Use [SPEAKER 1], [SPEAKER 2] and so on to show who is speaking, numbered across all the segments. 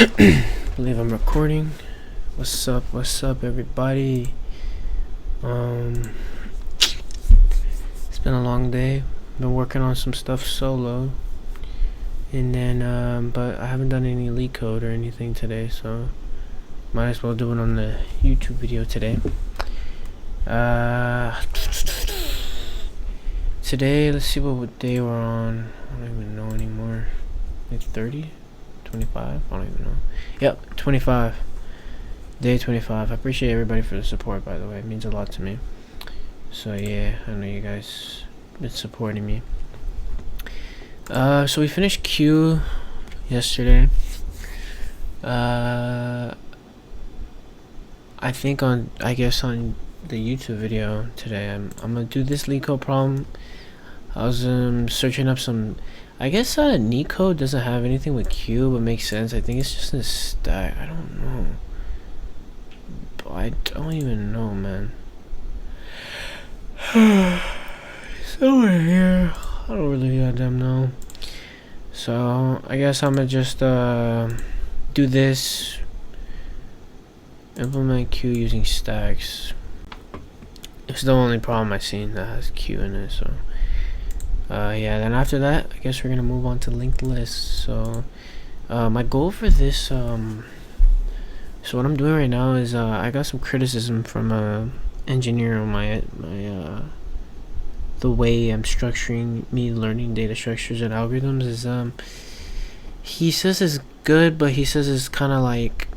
[SPEAKER 1] Believe I'm recording. What's up everybody? It's been a long day. Been working on some stuff solo, and then but I haven't done any leak code or anything today, so might as well do it on the YouTube video today. Today, let's see what day we're on. I don't even know anymore. Like 30? 25? I don't even know. Yep, 25. Day 25. I appreciate everybody for the support, by the way. It means a lot to me. So yeah, I know you guys been supporting me. So we finished Q yesterday. I think I guess on the YouTube video today, I'm gonna do this LeetCode problem. I was searching up some. I guess NeetCode doesn't have anything with Q, but makes sense. I think it's just a stack. I don't know. But I don't even know, man. Somewhere here. I don't really goddamn know. So I guess I'm gonna just do this. Implement Q using stacks. It's the only problem I've seen that has Q in it, so yeah, then after that I guess we're gonna move on to linked lists. So my goal for this so what I'm doing right now is I got some criticism from a engineer on my the way I'm structuring me learning data structures and algorithms is he says it's good, but he says it's kind of like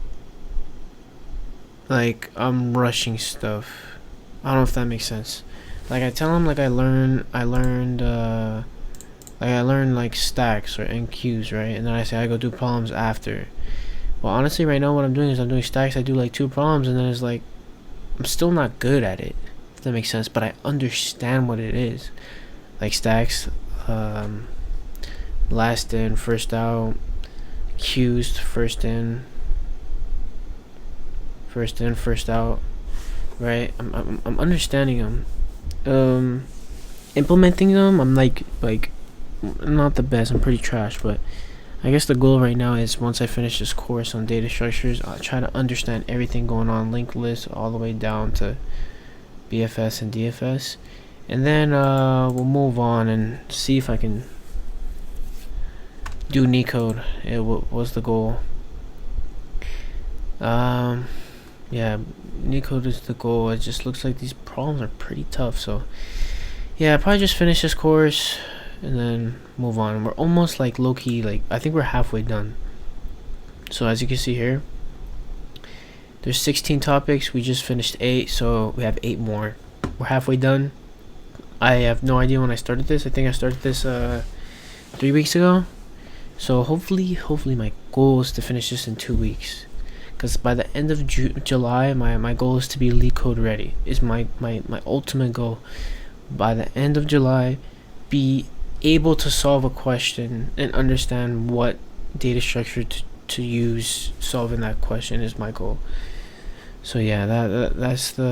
[SPEAKER 1] I'm rushing stuff. I don't know if that makes sense. Like I tell him like I learned like stacks or NQs, right? And then I say I go do problems after. Well, honestly right now what I'm doing is I'm doing stacks. I do like 2 problems and then it's like I'm still not good at it, if that makes sense, but I understand what it is. Like stacks, last in, first out, queues, first in, first out, right? I'm understanding them. Implementing them, I'm like not the best. I'm pretty trash, but I guess the goal right now is once I finish this course on data structures, I'll try to understand everything going on, linked list all the way down to BFS and DFS, and then we'll move on and see if I can do NeetCode. It was the goal. Yeah, NeetCode is the goal. It just looks like these problems are pretty tough, so yeah, I'll probably just finish this course and then move on. We're almost like low-key, like I think we're halfway done. So as you can see here, there's 16 topics. We just finished 8, so we have 8 more. We're halfway done. I have no idea when I started this. I think I started this 3 weeks ago. So hopefully my goal is to finish this in 2 weeks. Because by the end of July, my goal is to be LeetCode ready. Is my ultimate goal. By the end of July, be able to solve a question and understand what data structure to use solving that question is my goal. So yeah, that's what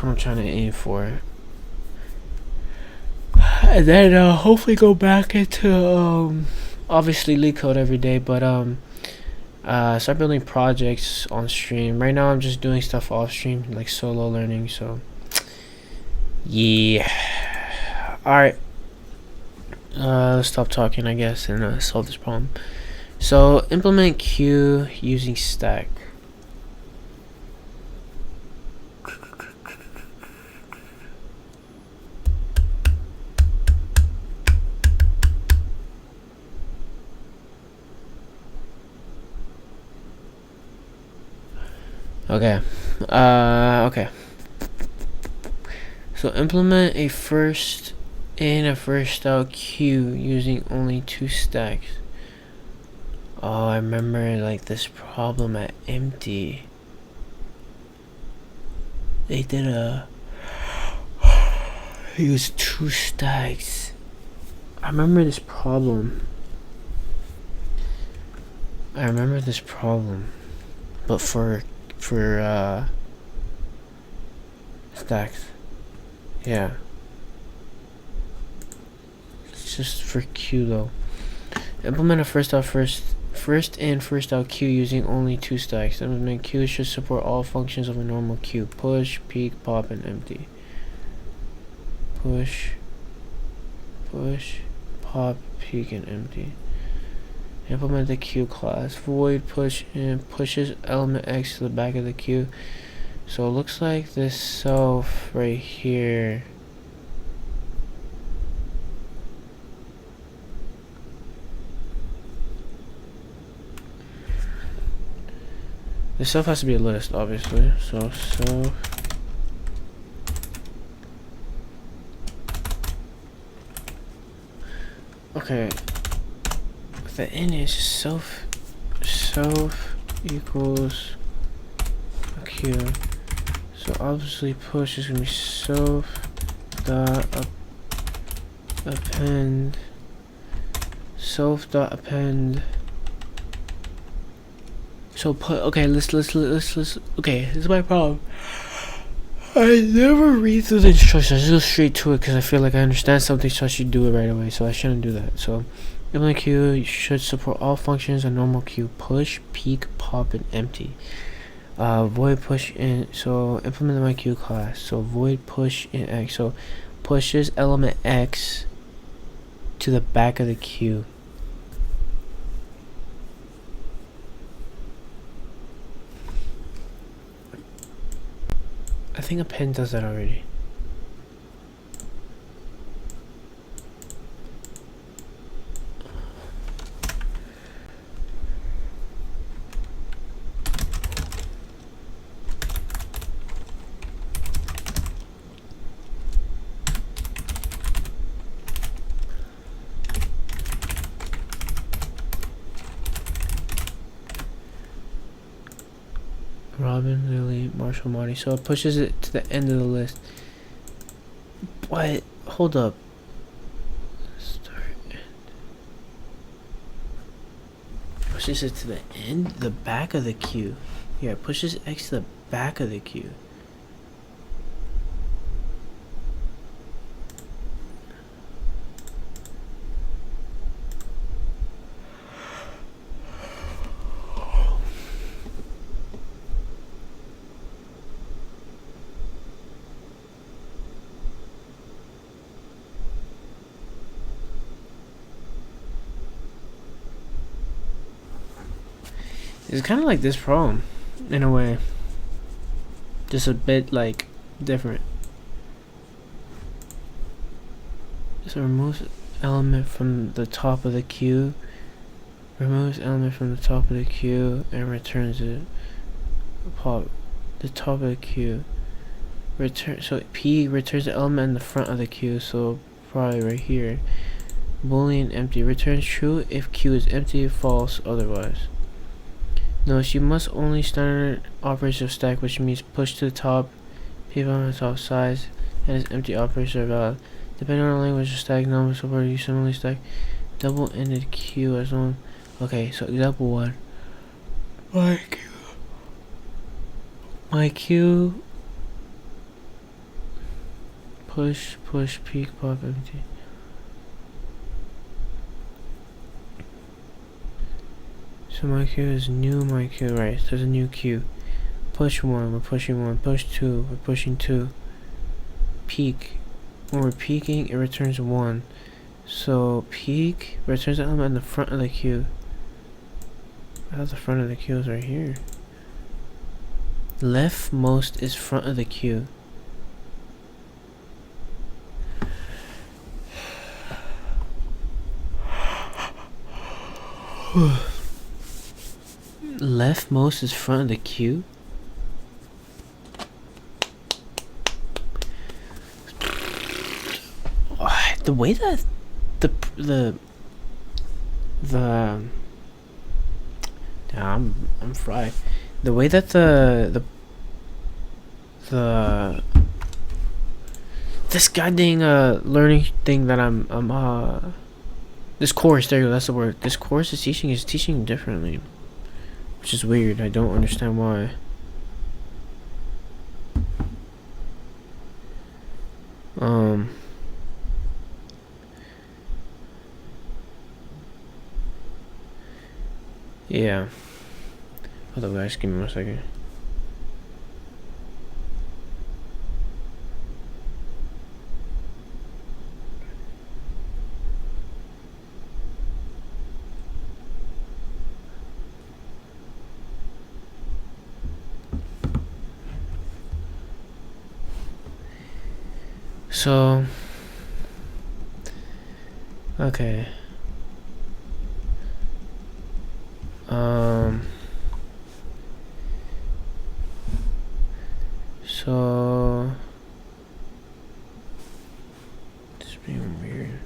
[SPEAKER 1] I'm trying to aim for. And then hopefully go back into obviously LeetCode every day, but start building projects on stream. Right now I'm just doing stuff off stream, like solo learning, so yeah. Alright, let's stop talking I guess and solve this problem. So implement Q using stack. Okay. Okay. So implement a first in a first out queue using only 2 stacks. Oh, I remember like this problem at empty. They did use 2 stacks. I remember this problem. But for stacks. Yeah. It's just for Q though. Implement a first in first out queue using only 2 stacks. Implement queue should support all functions of a normal queue: push, peek, pop, and empty. Push, pop, peek, and empty. Implement the queue class. Void push in pushes element X to the back of the queue. So it looks like this self right here. The self has to be a list, obviously. So self. Okay. The in is self equals a queue. So obviously push is gonna be self dot append self dot append. So put okay. Let's okay. This is my problem. I never read through the instructions. I just go straight to it because I feel like I understand something, so I should do it right away. So I shouldn't do that. So implement queue should support all functions of normal queue: push, peek, pop, and empty. Void push in. So implement my queue class. So void push in X. So pushes element X to the back of the queue. I think append does that already. Robin, Lily, Marshall, Marty. So it pushes it to the end of the list. What? Hold up. Start end. Pushes it to the end? The back of the queue. Yeah, it pushes X to the back of the queue. It's kind of like this problem, in a way. Just a bit, like, different. So removes element from the top of the queue. Removes element from the top of the queue and returns it. Pop. The top of the queue. So P returns the element in the front of the queue, so probably right here. Boolean empty. Returns true if queue is empty, false otherwise. Notice you must only standard operators of stack, which means push to the top, P on the top size, and its empty operators are valid. Depending on the language of stack, numbers support you similarly stack double-ended queue as one. Okay, so example 1. My queue push, peek, pop, empty. So my queue is new my queue, right? So there's a new queue. Push 1, we're pushing 1. Push 2, we're pushing 2. Peek. When we're peeking, it returns 1. So peek returns the element in the front of the queue. I thought the front of the queue is right here. Leftmost is front of the queue. Leftmost is front of the queue. The way that I'm fried. The way that this goddamn learning thing that I'm this course, there you go, that's the word. This course is teaching differently, which is weird. I don't understand why. Yeah. Hold up, guys. Give me 1 second. So, okay. So it's being weird.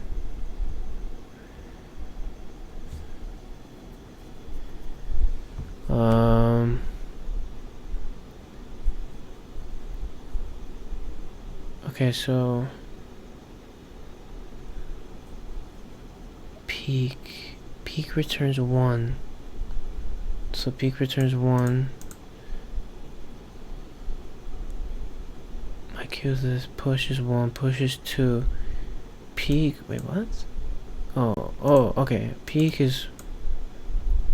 [SPEAKER 1] Okay, so peak returns 1. So peak returns 1. My Q is this, push is 1, push is 2. Peak, wait, what? Oh, okay. Peak is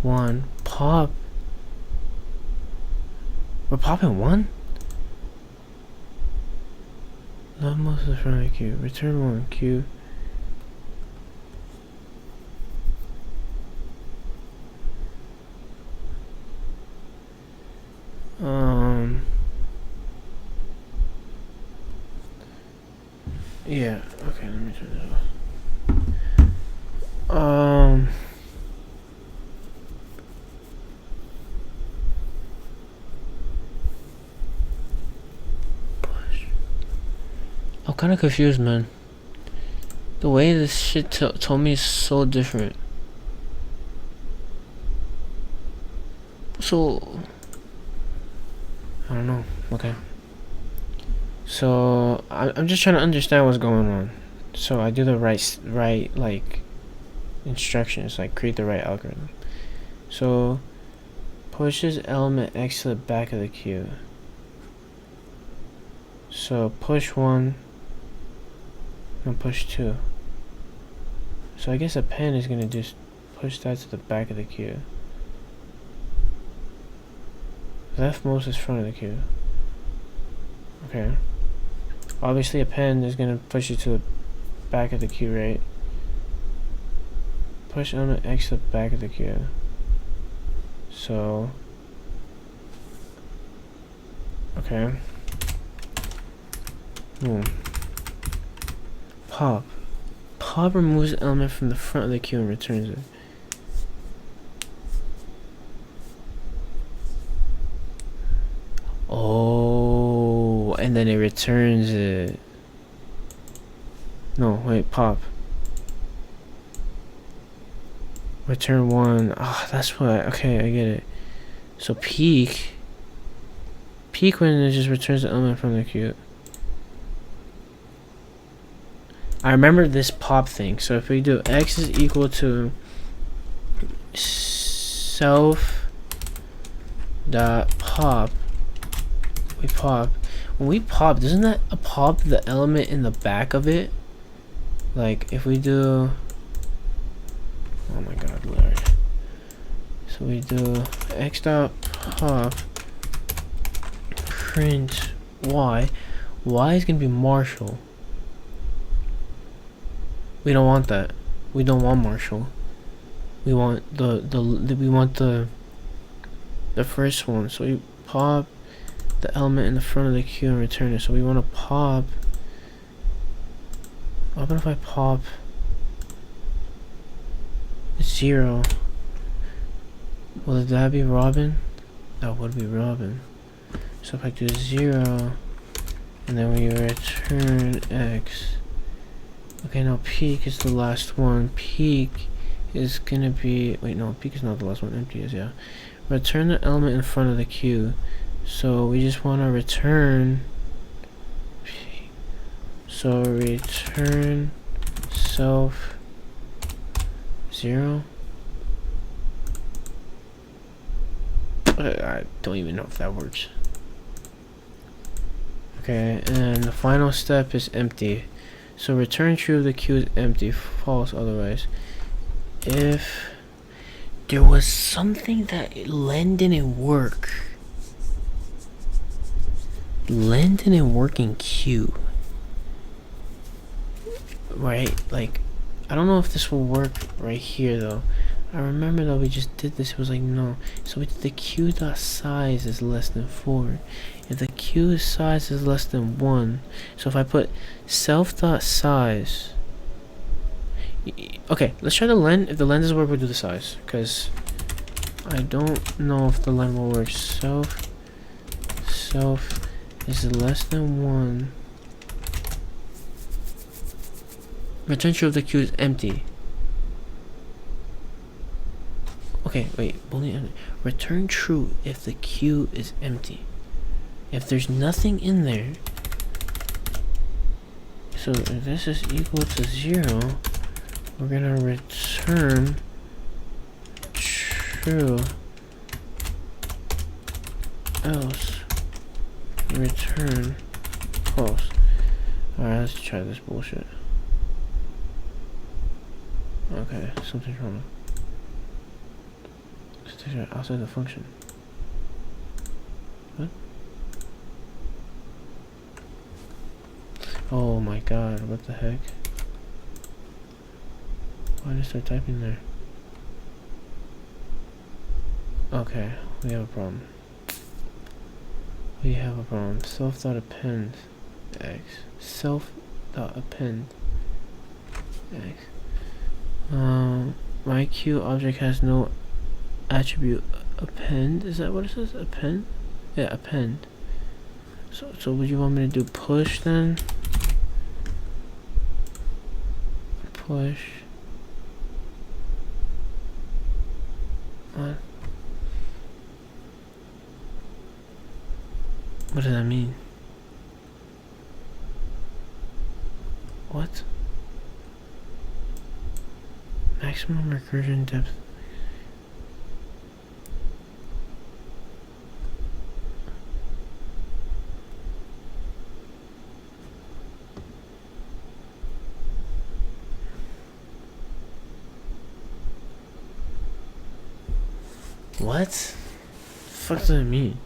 [SPEAKER 1] 1. Pop. We're popping 1? Love most of the front of Q. Return 1, Q. Yeah, okay, let me turn that off. I'm kind of confused, man. The way this shit told me is so different. So I don't know. Okay. So I'm just trying to understand what's going on. So I do the right like instructions, like create the right algorithm. So pushes element X to the back of the queue. So push 1 and push 2. So I guess a pen is gonna just push that to the back of the queue. Leftmost is front of the queue. Okay. Obviously a pen is gonna push you to the back of the queue, right? Push element X to the back of the queue. So okay. Pop. Pop removes the element from the front of the queue and returns it. Oh, and then it returns it. No, wait, pop. Return 1. Ah, that's what. Okay, I get it. So peak when it just returns the element from the queue. I remember this pop thing. So if we do X is equal to self dot pop, we pop. When we pop, doesn't that pop the element in the back of it? Like if we do, oh my god, Lord. So we do X dot pop print Y. Y is gonna be Marshall. We don't want that. We don't want Marshall. We want the first one. So we pop the element in the front of the queue and return it. So we want to pop. What if I pop 0? Will that be Robin? That would be Robin. So if I do 0 and then we return X. Okay, now peak is the last one. Peak is gonna be, wait, no, peak is not the last one. Empty is, yeah. Return the element in front of the queue. So we just want to return. So return self 0. I don't even know if that works. Okay, and the final step is empty. So return true if the queue is empty, false otherwise. If There was something that len didn't work. Len didn't work in Q. Right? Like, I don't know if this will work right here though. I remember that we just did this. It was like, no. So we did the Q dot size is less than 4. If the Q size is less than 1. So if I put self dot size. Okay, let's try the len. If the len doesn't work, we'll do the size. Because I don't know if the len will work. Self is less than 1. Return true if the Q is empty. Okay, wait. Return true if the queue is empty. If there's nothing in there. So if this is equal to 0, we're gonna return true. Else return false. Alright, let's try this bullshit. Okay, something's wrong. Outside the function. What? Oh my god, what the heck? Why did I start typing there? Okay, we have a problem. Self.append x. Self.append x. My queue object has no attribute append. Is that what it says? Append? Yeah, append. So would you want me to do push then? Push. What? What does that mean? What? Maximum recursion depth. What? The fuck does that mean?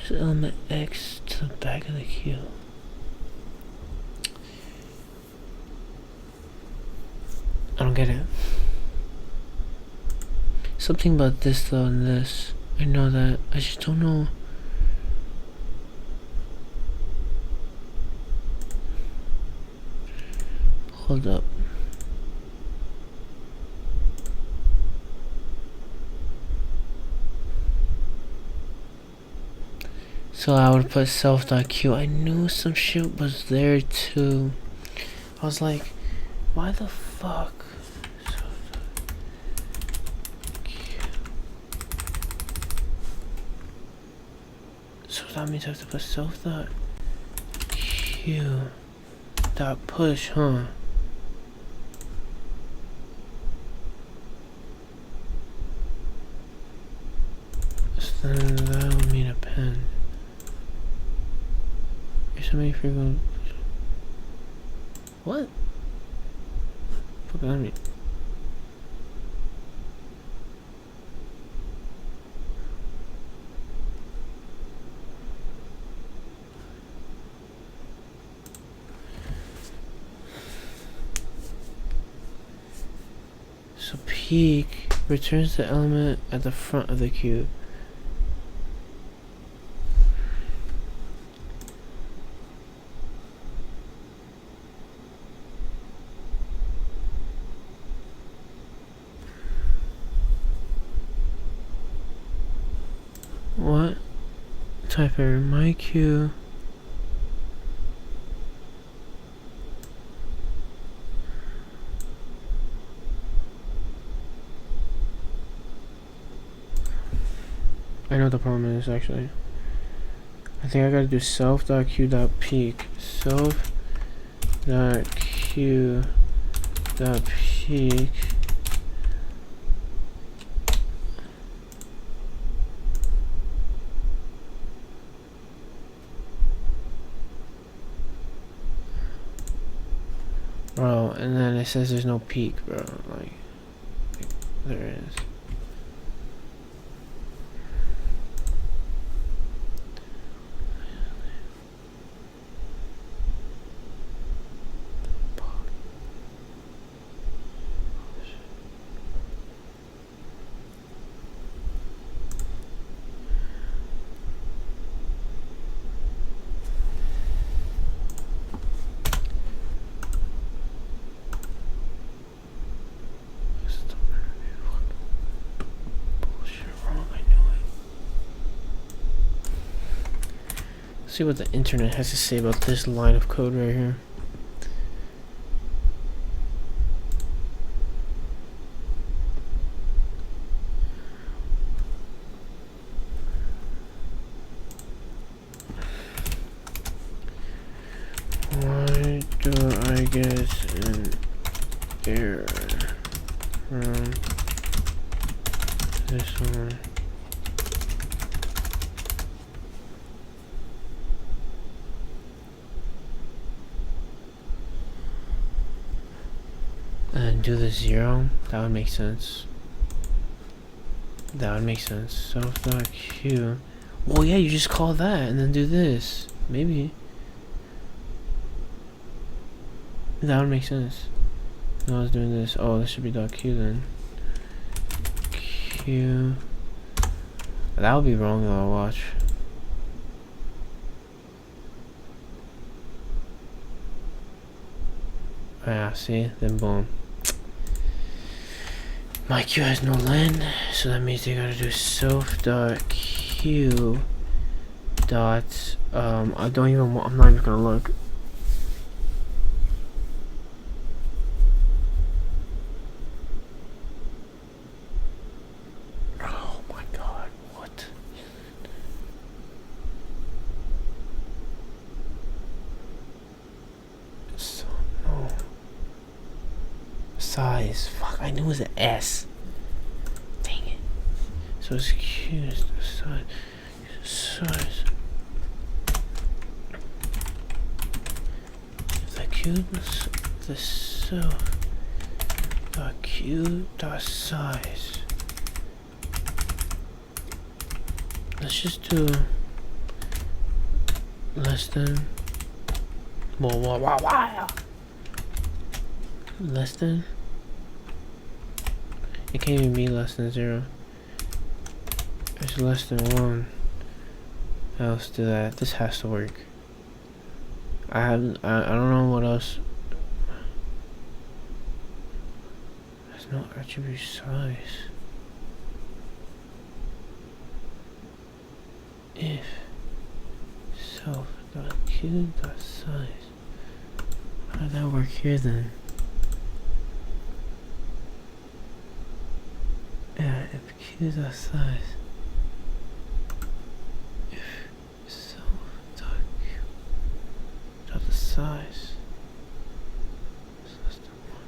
[SPEAKER 1] Element X to the back of the queue. I don't get it. Something about this though and this. I know that. I just don't know. Hold up. So I would put self.q. I knew some shit was there too. I was like, why the fuck? So that means I have to put self.q dot push, huh? So then that would mean append. So many frequent. What? Fuck that mean? So peak returns the element at the front of the queue. What? Type error. My queue. I know what the problem is actually. I think I gotta do self.q.peak. Self.q.peak. Bro, and then it says there's no peak, bro. Like there is. See what the internet has to say about this line of code right here. Why do I get an error from this one? And do the 0? That would make sense. That would make sense. Self.q. Well, yeah, you just call that and then do this. Maybe. That would make sense. No, I was doing this. Oh, this should be .q then. Q. That would be wrong though, watch. Yeah, see? Then boom. My queue has no len, so that means they gotta do self.q dot I don't even I'm not even gonna look. Oh my god, what? So no. Size. Fuck, I knew it was an S. Dang it. So it's Q is the size. The Q the self dot Q dot size. Let's just do less than less than. It can't even be less than 0. It's less than 1. Let's do that. This has to work. I don't know what else. There's no attribute size. If self.q.size. How did that work here then? Yeah, if q.size. If self.q.size. Less than 1.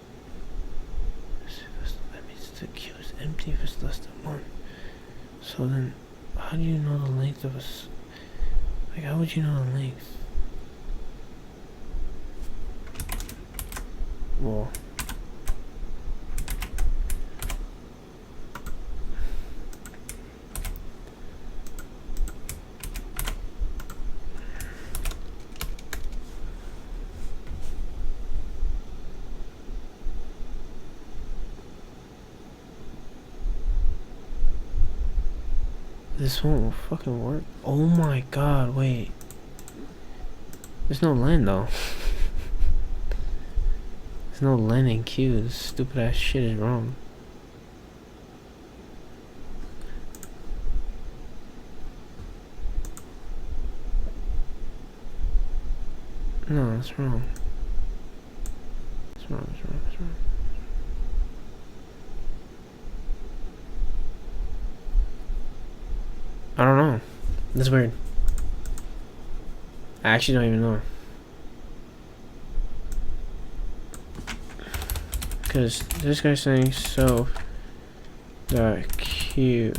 [SPEAKER 1] That means the q is empty if it's less than 1. So then, how do you know the length of a... Like, how would you know the length? Well... This won't fucking work. Oh my god, wait. There's no len though. There's no len in Q. This stupid ass shit is wrong. No, it's wrong. It's wrong, it's wrong, it's wrong. That's weird. I actually don't even know. Because this guy's saying so the queue.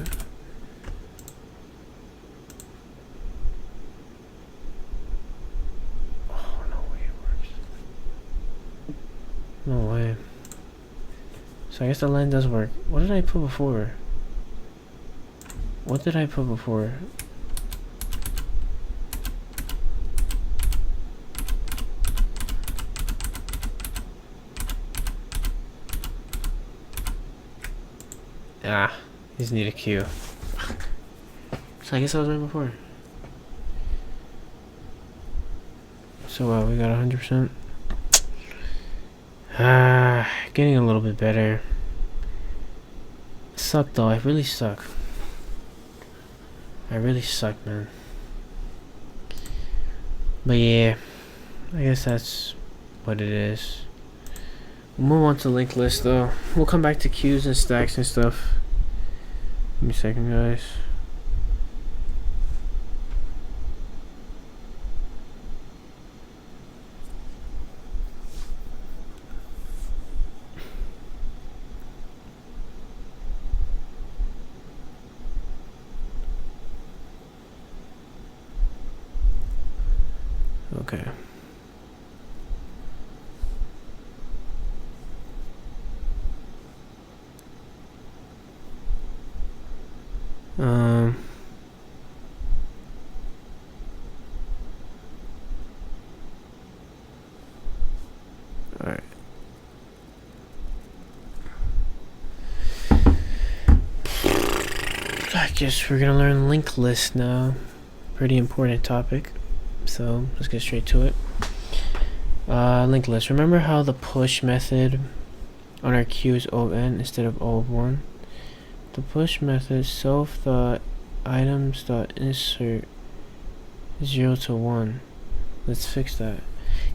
[SPEAKER 1] Oh, no way it works. No way. So I guess the line does work. What did I put before? What did I put before? Ah, these need a queue. So I guess I was right before. So we got 100%. Ah, getting a little bit better. Suck though, I really suck. I really suck, man. But yeah, I guess that's what it is. We'll move on to linked list though. We'll come back to queues and stacks and stuff. Give me a second, guys. Okay. Alright. I guess we're gonna learn linked list now. Pretty important topic. So let's get straight to it. Linked list. Remember how the push method on our queue is O of n instead of O of 1? The push method self dot items dot insert 0 to 1. Let's fix that.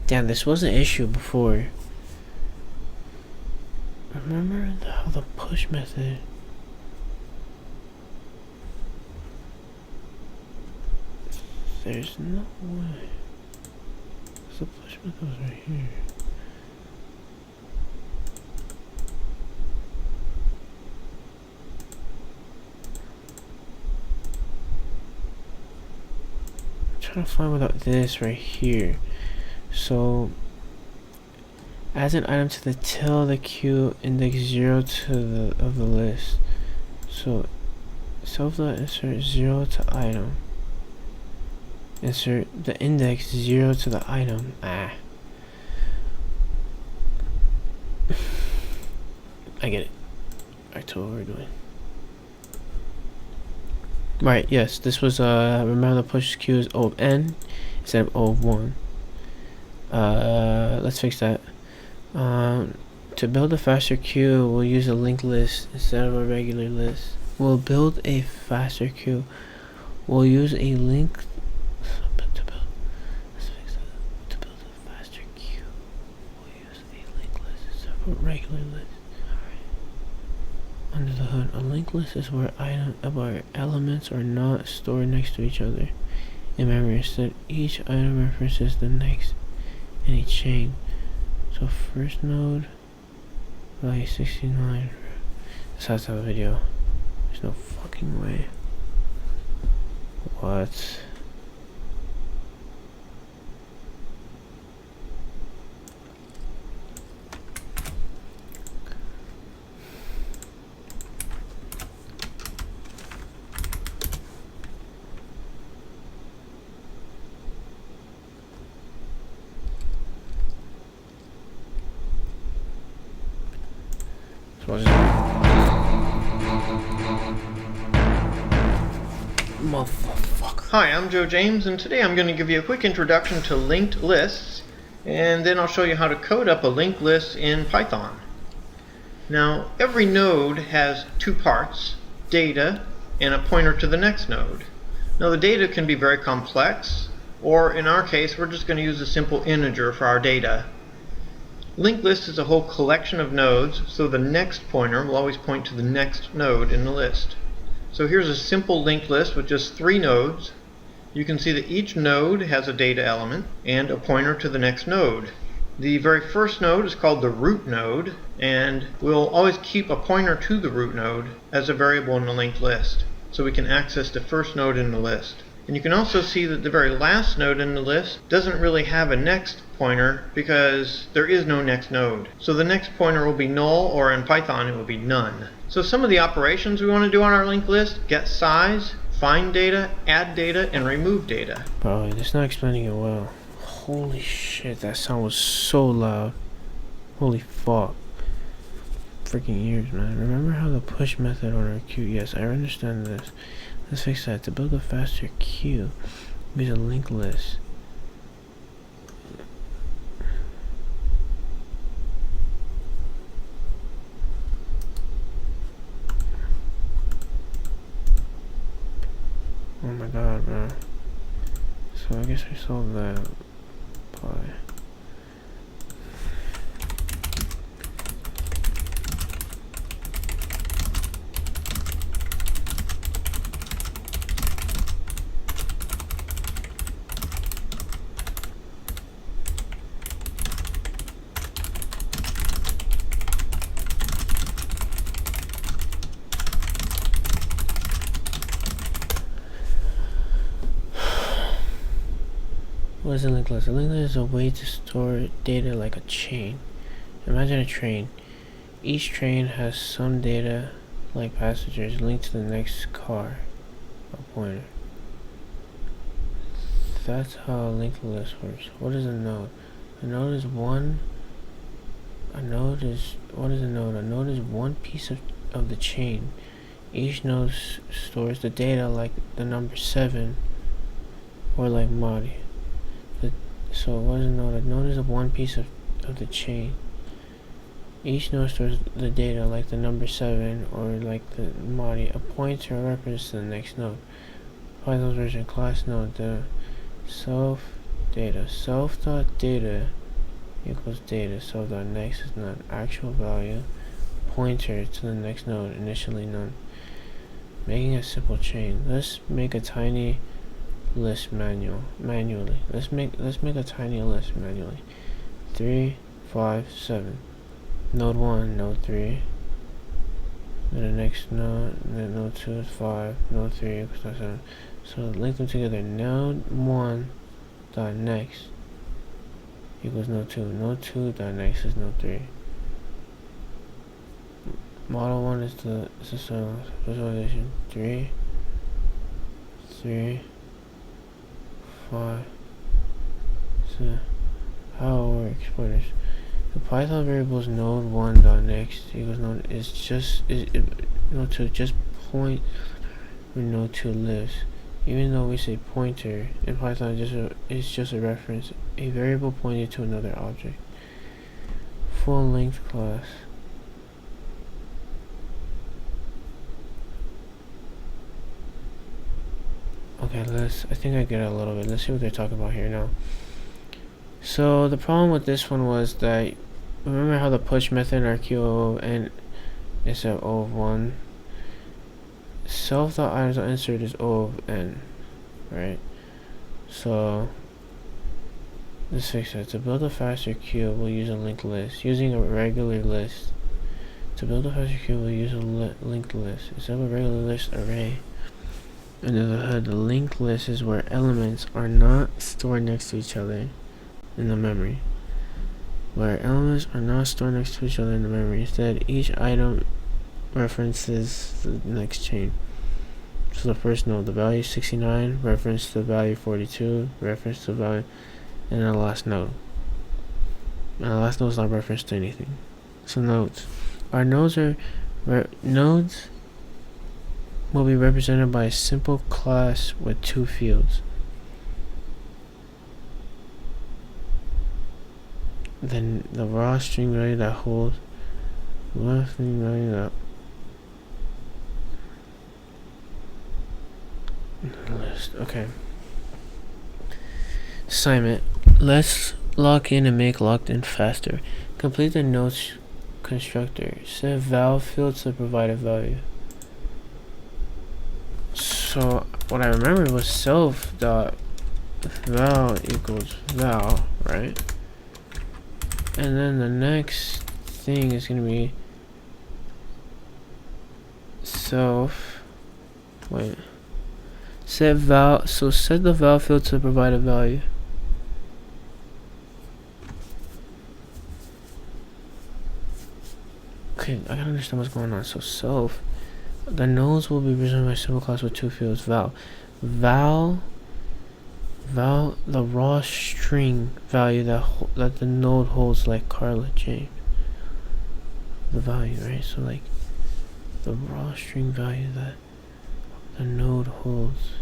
[SPEAKER 1] Damn, this was an issue before. Remember how the push method. There's no way. The push method was right here. I'm trying to find without this right here. So adds an item to the tail of the queue, index 0 to the of the list. So self dot insert 0 to item. Insert the index 0 to the item. I get it. Back to what we're doing. Right, yes, this was remember the push queue is O of n instead of O of 1. Let's fix that. To build a faster queue, we'll use a linked list instead of a regular list. We'll build a faster queue. We'll use a link. To build a faster queue, we'll use a linked list instead of a regular list. Under the hood, a linked list is where elements are not stored next to each other in memory. Instead, each item references the next in a chain. So first node, value 69. This has to have a video. There's no fucking way. What? Motherfucker.
[SPEAKER 2] Hi, I'm Joe James, and today I'm going to give you a quick introduction to linked lists, and then I'll show you how to code up a linked list in Python. Now, every node has two parts, data and a pointer to the next node. Now, the data can be very complex, or in our case, we're just going to use a simple integer for our data. Linked list is a whole collection of nodes, so the next pointer will always point to the next node in the list. So here's a simple linked list with just 3 nodes. you can see that each node has a data element and a pointer to the next node. The very first node is called the root node, and we'll always keep a pointer to the root node as a variable in the linked list, so we can access the first node in the list. And you can also see that the very last node in the list doesn't really have a next pointer because there is no next node. So the next pointer will be null, or in Python it will be none. So some of the operations we want to do on our linked list: get size, find data, add data, and remove data.
[SPEAKER 1] Bro, it's not explaining it well. Holy shit, that sound was so loud. Holy fuck. Freaking ears, man. Remember how the push method on our queue? Yes, I understand this. Let's fix that. To build a faster queue, use a linked list. Oh my god, bro. So I guess I solved that by... What is a linked list? A linked list is a way to store data like a chain. Imagine a train. Each train has some data, like passengers, linked to the next car, a pointer. That's how a linked list works. What is a node? A node is one. What is a node? A node is one piece of the chain. Each node stores the data like the number 7, or like Madi. So what is a node? A node is one piece of the chain. Each node stores the data like the number 7, or like the Madi. A pointer reference to the next node. Python's version class node. The self data. Self.data equals data. Self.next is not actual value. Pointer to the next node. Initially none. Making a simple chain. Let's make a tiny list manually. Let's make a tiny list manually. 3, 5, 7. Node 1, node 3. Then the next node, then node 2 is 5, node 3 equals 7. So link them together. Node 1 dot next equals node 2. Node 2 dot next is node 3. Model 1 is the system visualization. 3, 5. So how it works? Pointers. The Python variables node 1 dot next equals node node 2 just point where node 2 lives. Even though we say pointer in Python, it's just a reference, a variable pointed to another object. Full length class. Okay, I think I get it a little bit. Let's see what they're talking about here now. So the problem with this one was that, remember how the push method in RQO and is at O of 1? Self.items.insert is O of n, right? So let's fix that. To build a faster queue, we'll use a linked list. Using a regular list. To build a faster queue, we'll use a linked list. Instead of a regular list array, under the hood, the linked list is where elements are not stored next to each other in the memory. Where elements are not stored next to each other in the memory. Instead, each item references the next chain. So the first node, the value 69, reference to the value 42, reference to the value, and then the last node. And the last node is not referenced to anything. So nodes. Our nodes nodes will be represented by a simple class with 2 fields. Then the raw string value that holds raw string value that list. Okay. Assignment. Let's lock in and make locked in faster. Complete the nodes constructor. Set val field to provide a value. So what I remember was self dot val equals val, right? And then the next thing is gonna be self. Wait. Set val. So set the val field to provide a value. Okay, I gotta understand what's going on. So self. The nodes will be represented by a simple class with two fields. Val. The raw string value that the node holds, like Carla James. The value, right? So like the raw string value that the node holds.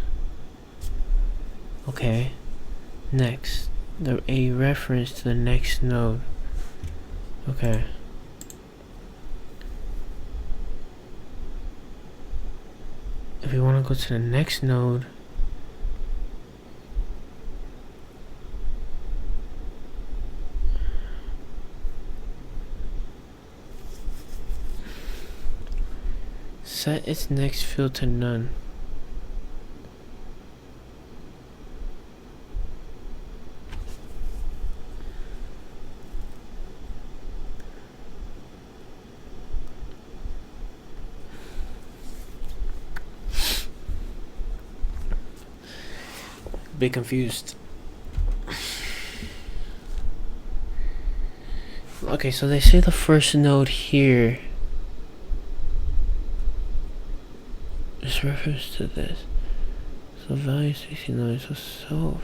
[SPEAKER 1] Okay. Next, a reference to the next node. Okay. If we want to go to the next node, set its next field to none. Bit confused. Okay, so they say the first node here is reference to this. So value 69, so self.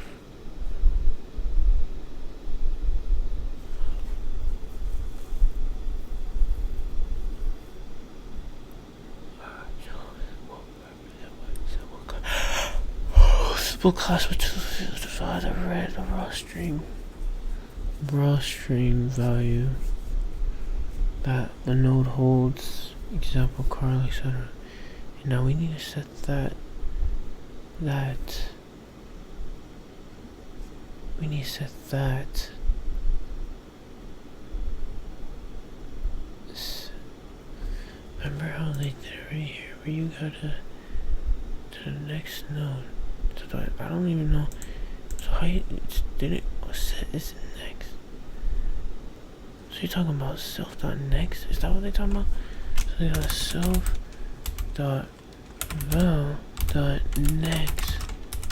[SPEAKER 1] Simple class with two fields divide the red, the raw string value that the node holds, example Carl, etc. And now we need to set we need to set that remember how they did it right here where you gotta to the next node. So I don't even know. So how you did it set is next? So you're talking about self dot next? Is that what they're talking about? So they got self dot val dot next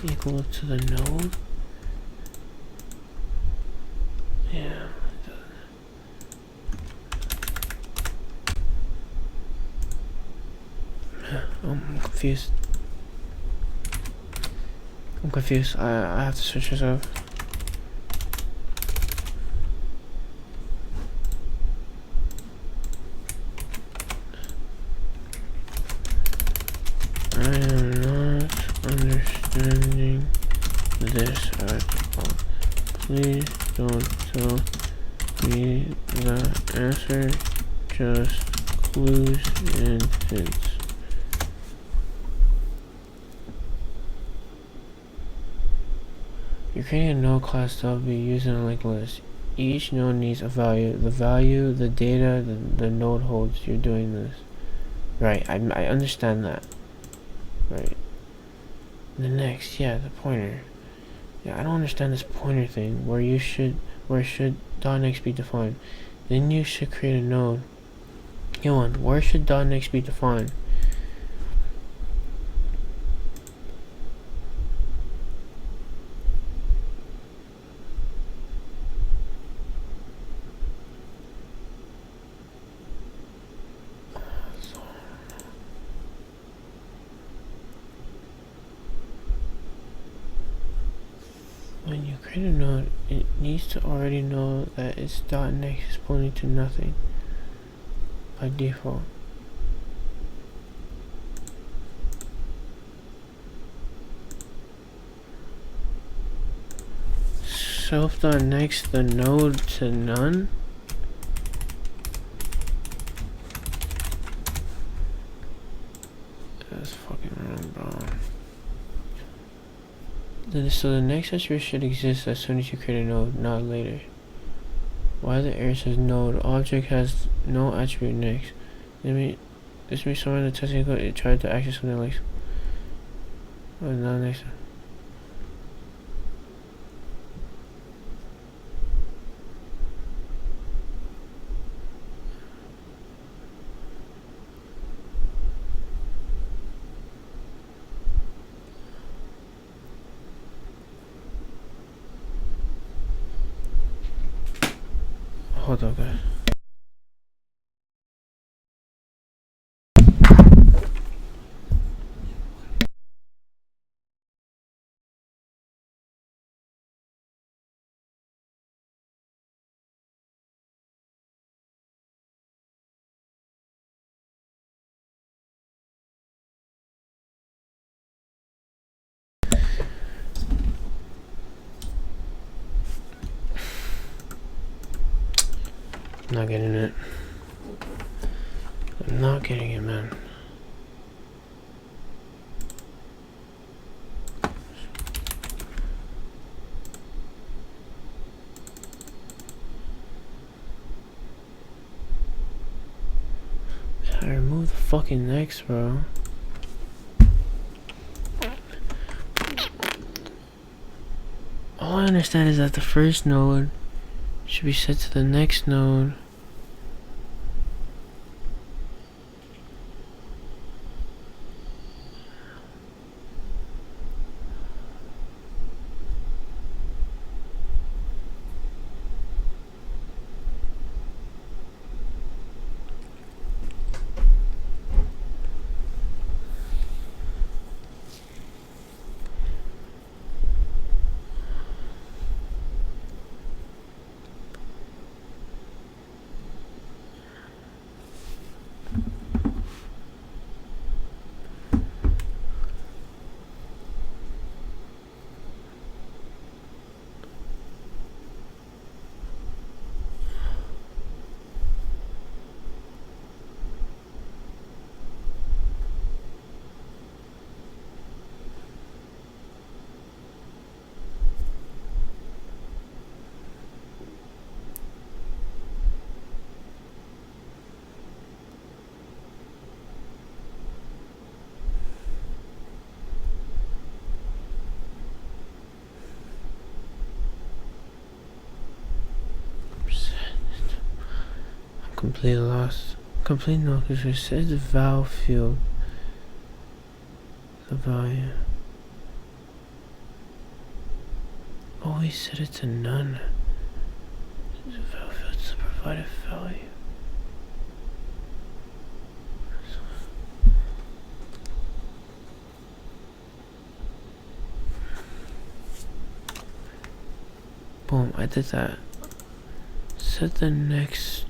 [SPEAKER 1] equal to the node. Yeah. I'm confused. I have to switch this up. I am not understanding this at all. Please don't tell me the answer, just clues and hints. You're creating a node class that will be used in a linked list. Each node needs a value. The value, the data, the node holds. You're doing this. Right, I understand that. Right. The next, yeah, the pointer. Yeah, I don't understand this pointer thing where should .next be defined. Then you should create a node. Yohan, where should .next be defined? When you create a node, it needs to already know that its .next is pointing to nothing by default. Self.next the node to none. That's fucking wrong, bro. So the next attribute should exist as soon as you create a node, not later. Why the error says node object has no attribute next? This means somewhere in the testing code it tried to access something like. Oh, no, next. Hold on, guys. I'm not getting it. I'm not getting it, man. I remove the fucking next, bro. All I understand is that the first node should be set to the next node. Completely lost. Complete no control. Set the valve field. The value. Always set it to none. Set the valve field to the provided value. Boom, I did that. Set the next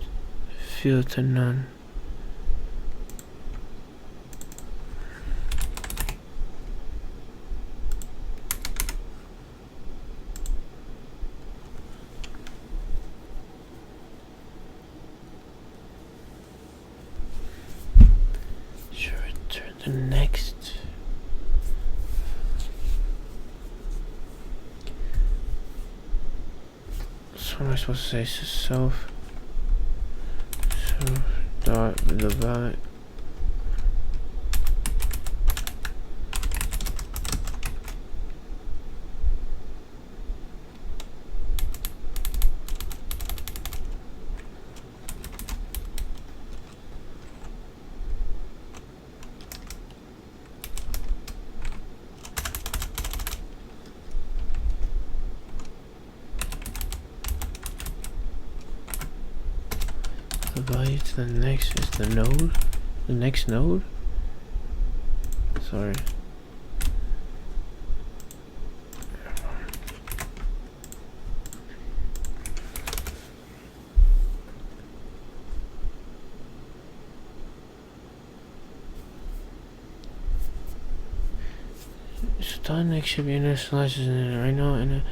[SPEAKER 1] field to none. Should return the next. So what am I supposed to say? Self dot the value. The value to the next is the node. The next node? Sorry. So next should be initialized in it right now and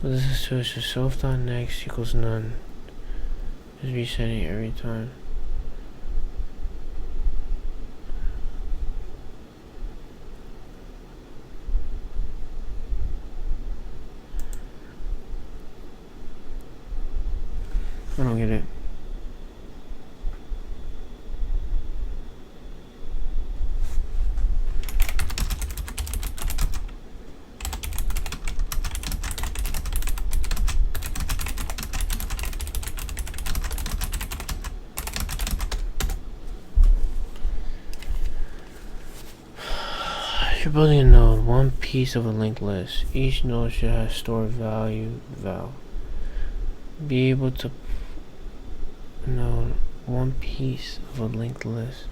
[SPEAKER 1] What does this do? It's just self.next equals none. Just resetting every time. I don't get it. You're building a node, one piece of a linked list. Each node should have stored value val. Be able to node one piece of a linked list.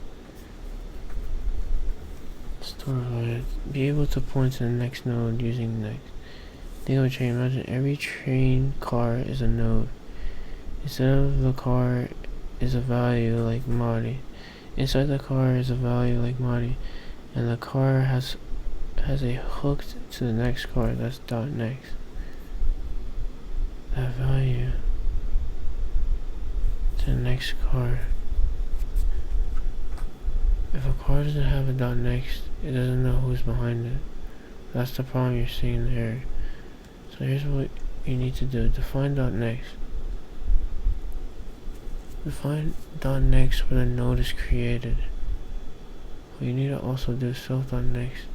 [SPEAKER 1] Store value. Be able to point to the next node using next. Think of a train. Imagine every train car is a node. Instead of the car is a value like Marty. Inside the car is a value like Marty. And the car has a hooked to the next car, that's dot next. That value to the next car. If a car doesn't have a dot next, it doesn't know who's behind it. That's the problem you're seeing there. So here's what you need to do. Define dot next. Define dot next where the node is created. What you need to also do self.next.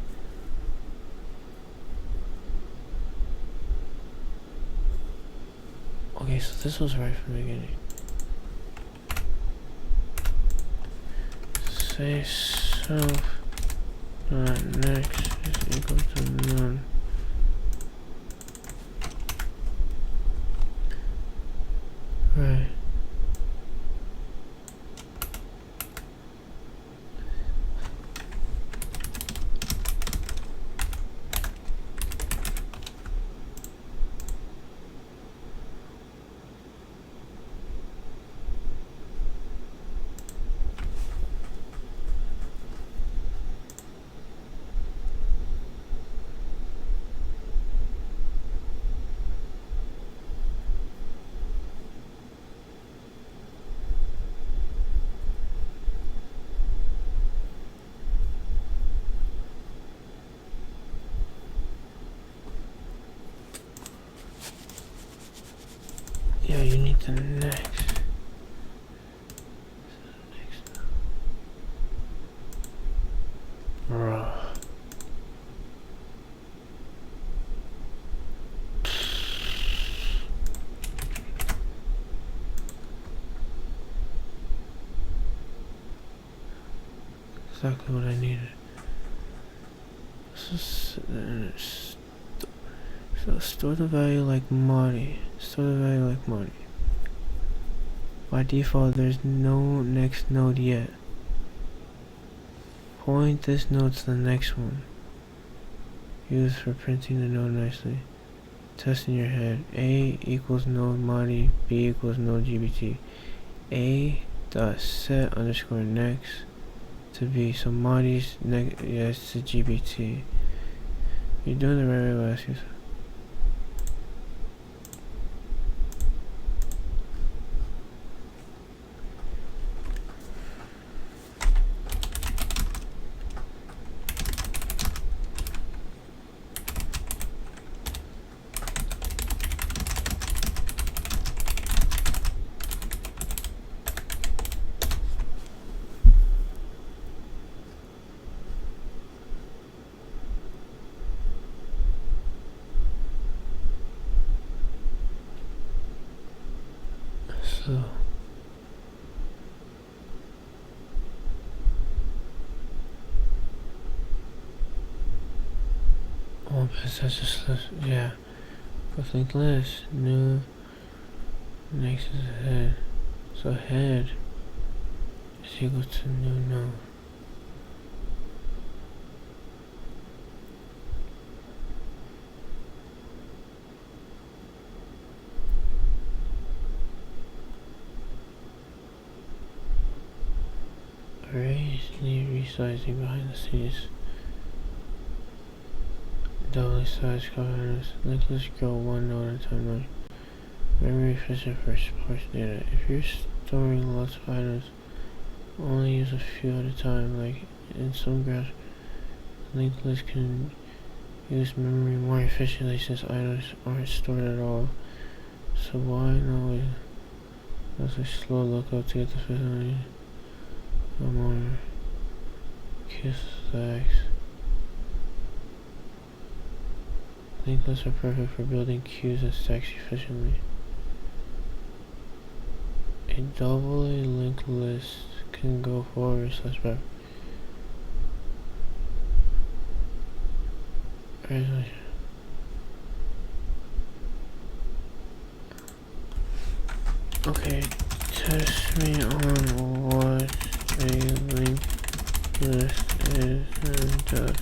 [SPEAKER 1] Okay, so this was right from the beginning. Say self.next is equal to none. Right. Yeah, you need the next. Bruh. Exactly what I needed. So store the value like Marty. Store the value like Marty. By default, there's no next node yet. Point this node to the next one. Use for printing the node nicely. Test in your head. A equals node Marty. B equals node GBT. A dot set underscore next to B. So Marty's next, yes, to GBT. You're doing the right way, I'll ask you. So one that's just yeah. With linked list, new next is head. So head is equal to new node. Arrays need resizing behind the scenes. Doubly sized coordinates. Linked lists grow one node at a time. Like memory efficient for sparse data. If you're storing lots of items, only use a few at a time. Like in some graphs, linked lists can use memory more efficiently since items aren't stored at all. So why not? That's a slow lookup to get the facility. More kiss stacks. Linked lists are perfect for building queues and stacks efficiently. A doubly linked list can go forward/back. Okay, test me on what a linked list is and does.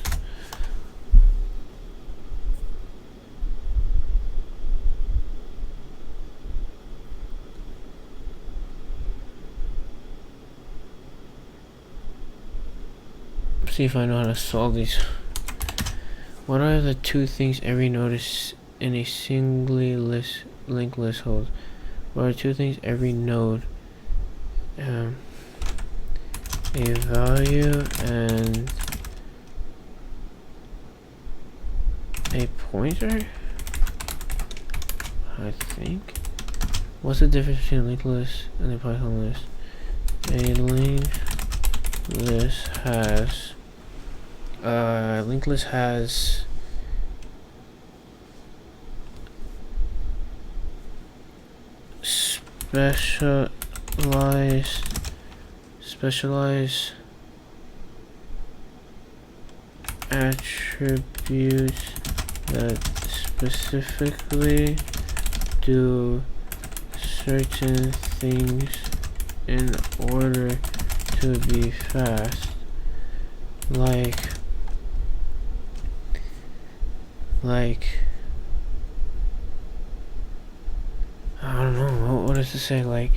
[SPEAKER 1] See if I know how to solve these. What are the two things every node is in a singly linked list holds? What are two things every node a value and a pointer? I think. What's the difference between a linked list and a Python list? A linked list has specialized attributes that specifically do certain things in order to be fast, like I don't know, what does it say? Like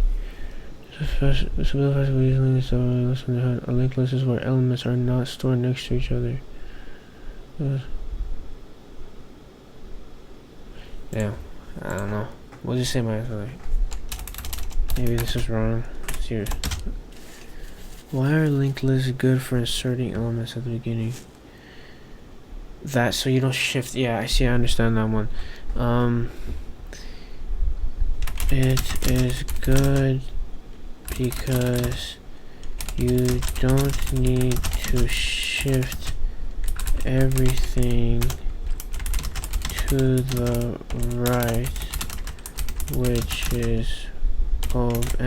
[SPEAKER 1] a linked list is where elements are not stored next to each other. Yeah, I don't know. We'll just say my answer. Maybe this is wrong. Let's see. Why are linked lists good for inserting elements at the beginning? That so you don't shift. Yeah, I see. I understand that one. It is good because you don't need to shift everything to the right, which is O of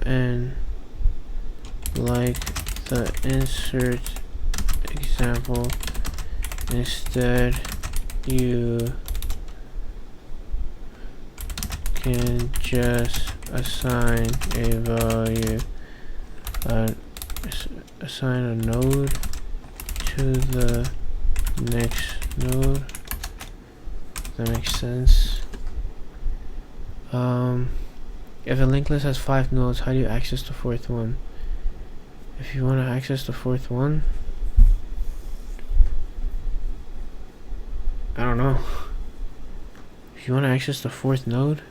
[SPEAKER 1] n, like the insert example. Instead, you can just assign a value, assign a node to the next node. That makes sense. If a linked list has 5 nodes, how do you access the 4th one? If you want to access the 4th one, I don't know. If you want to access the 4th node,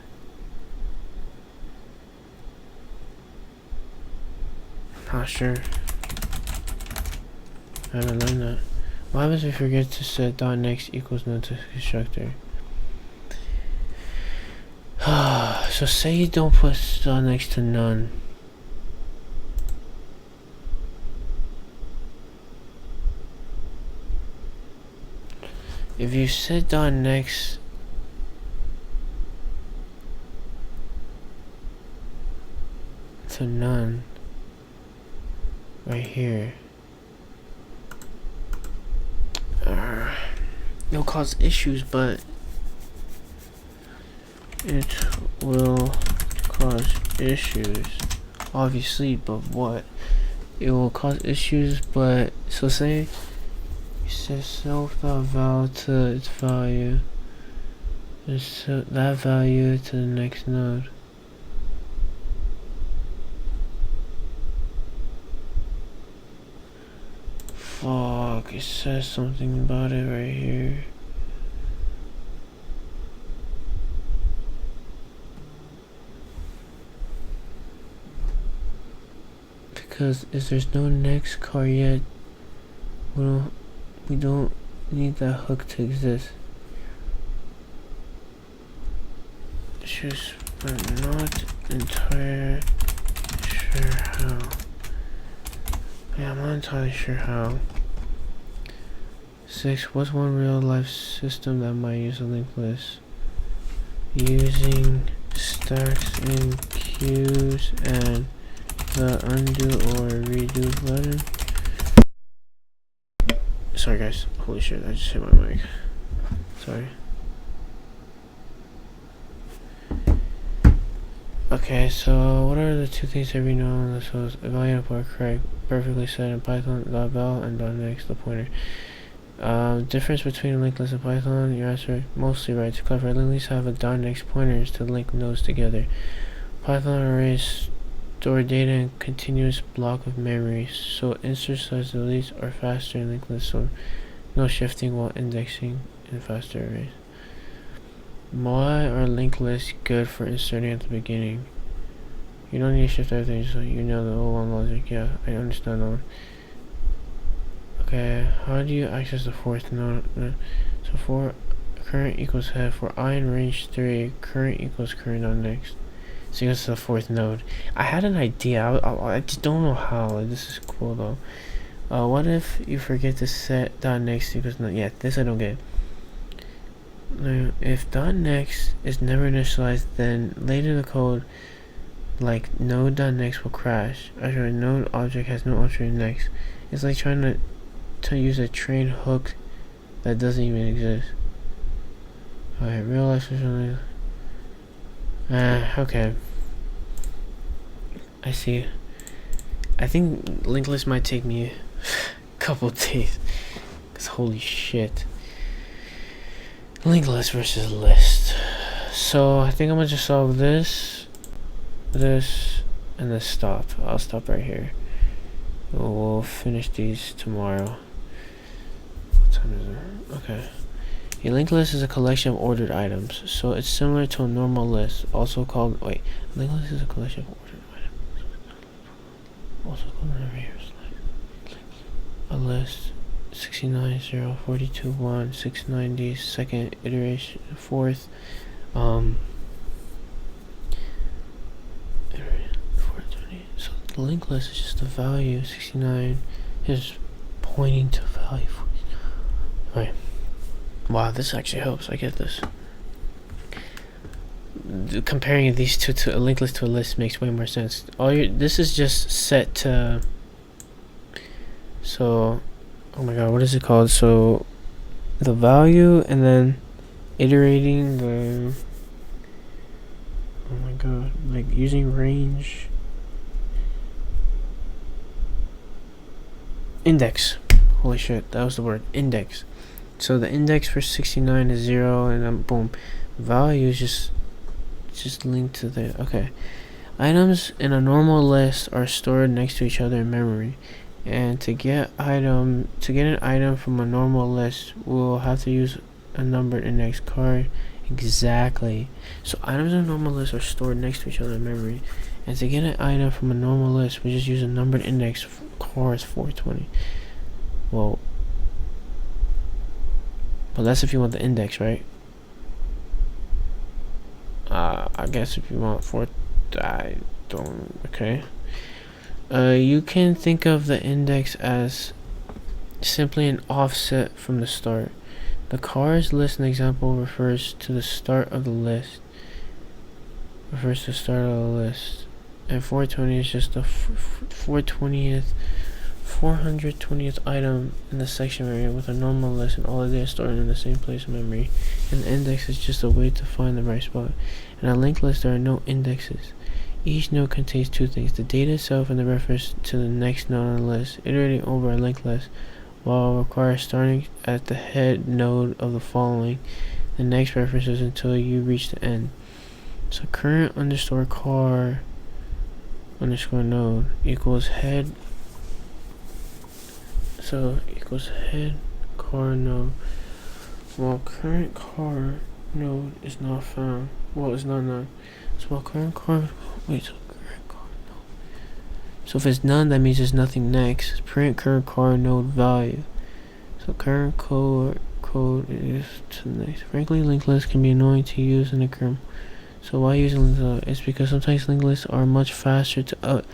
[SPEAKER 1] I'm not sure. I haven't learned that. What happens if you forget to set .next equals node to constructor? So say you don't put .next to none. If you set .next to none right here, it'll cause issues, but it will cause issues, obviously. But what? It will cause issues, but so say you set self.val to its value, and set that value to the next node. Fuck, it says something about it right here. Because if there's no next car yet, we don't need that hook to exist. Just, but not entirely sure how. Yeah, I'm not entirely sure how. 6. What's one real life system that might use a linked list? Using stacks and queues and the undo or redo button. Sorry guys, holy shit, I just hit my mic. Sorry. Okay, so what are the two things that we know on this was evaluate or correct perfectly set in Python, .val and .next, the pointer. Difference between linked list and Python, your answer mostly right. To clarify, linked lists have a .next pointers to link nodes together. Python arrays store data in continuous block of memory, so insert slash deletes are faster in linked lists, so no shifting while indexing in faster arrays. Why are linked lists good for inserting at the beginning? You don't need to shift everything, so you know the O1 logic. Yeah, I understand that one. Okay, how do you access the fourth node? So for current equals head, for I in range 3, current equals current on next. So it goes to the fourth node. I had an idea, I just don't know how. This is cool though. What if you forget to set .next equals not yet? This I don't get. If .next is never initialized, then later the code like node.next will crash. Actually, node object has no object next. It's like trying to use a train hook that doesn't even exist. Alright, real life something. Okay. I see. I think linked list might take me a couple days. Cause holy shit. Linked list versus list. So I think I'm gonna just solve this, and then stop. I'll stop right here. We'll finish these tomorrow. What time is it? Okay. A linked list is a collection of ordered items, so it's similar to a normal list, also called. Wait, a linked list is a collection of ordered items, also called a list. 69 0 42 1 690 second iteration fourth iteration 420. So the linked list is just the value 69 is pointing to value 40. Right. Wow, this actually helps. I get this. Comparing these two to a linked list to a list makes way more sense. This is just set to. So, oh my god, what is it called? So, the value and then iterating the. Oh my god, like using range. Index. Holy shit, that was the word. Index. So the index for 69 is 0, and then boom, value is just linked to the. Okay, items in a normal list are stored next to each other in memory, and to get an item from a normal list, we'll have to use a numbered index card. Exactly. So items in a normal list are stored next to each other in memory, and to get an item from a normal list, we just use a numbered index card 420. Well. Well, that's if you want the index, right? I guess if you want I don't. Okay. You can think of the index as simply an offset from the start. The cars list in the example refers to the start of the list. And 420 is just the 420th item in the section area with a normal list and all the data stored in the same place in memory. And the index is just a way to find the right spot. In a linked list, there are no indexes. Each node contains two things: the data itself and the reference to the next node on the list. Iterating over a linked list will require starting at the head node of the following, the next references until you reach the end. So current underscore car underscore node equals head. So equals head car node. While current car node is not found. Well, it's not none. So while current car, wait, so current car node. So if it's none, that means there's nothing next. Print current car node value. So current code is to the next. Frankly, linked lists can be annoying to use in a kernel. So why using linked lists? It's because sometimes linked lists are much faster to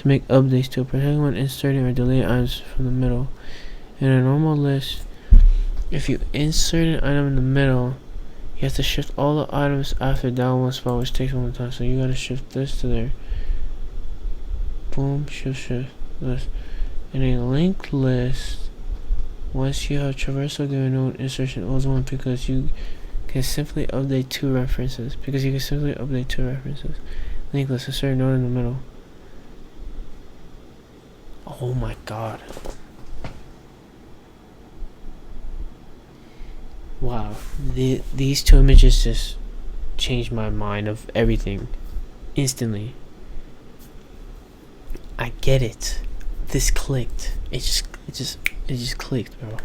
[SPEAKER 1] make updates to, particularly when inserting or deleting items from the middle. In a normal list, if you insert an item in the middle, you have to shift all the items after down one spot, which takes one time. So you gotta shift this to there. Boom, shift this. In a linked list, once you have traversal given node insertion always one, because you can simply update two references. Linked list, insert a node in the middle. Oh my god. Wow, these two images just changed my mind of everything instantly. I get it. This clicked. It just clicked, bro.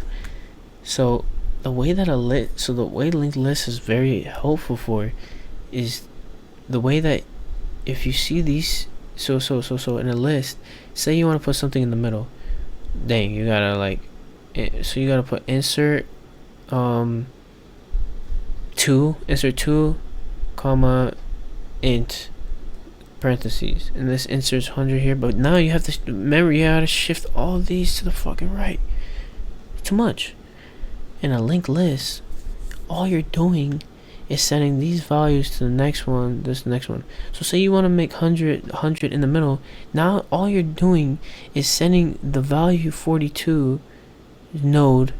[SPEAKER 1] So the way that the way linked list is very helpful for is the way that if you see these so in a list, say you want to put something in the middle, dang, you gotta like so you gotta put insert insert 2 comma int parentheses, and this inserts 100 here, but now you have to remember you gotta shift all of these to the fucking right. Too much. In a linked list, all you're doing is sending these values to the next one, this next one. So say you want to make 100 in the middle, now all you're doing is sending the value 42 node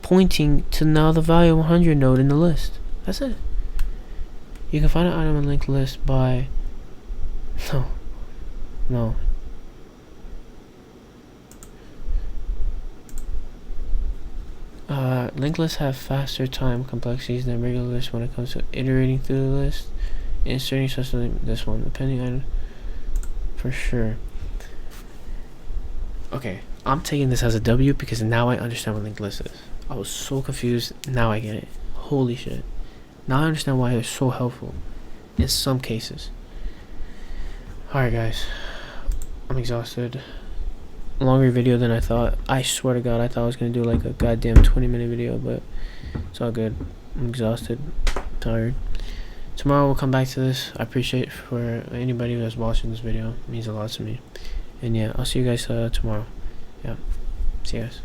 [SPEAKER 1] pointing to now the value 100 node in the list. That's it. You can find an item in linked list by no linked lists have faster time complexities than regular lists when it comes to iterating through the list, inserting such as this one, depending on for sure. Okay, I'm taking this as a W because now I understand what linked list is. I was so confused, now I get it. Holy shit. Now I understand why they're so helpful in some cases. Alright guys, I'm exhausted. Longer video than I thought. I swear to god, I thought I was gonna do like a goddamn 20-minute video, but it's all good. I'm exhausted, tired. Tomorrow we'll come back to this. I appreciate for anybody who has watching this video. It means a lot to me. And yeah, I'll see you guys tomorrow. Yeah, see you guys.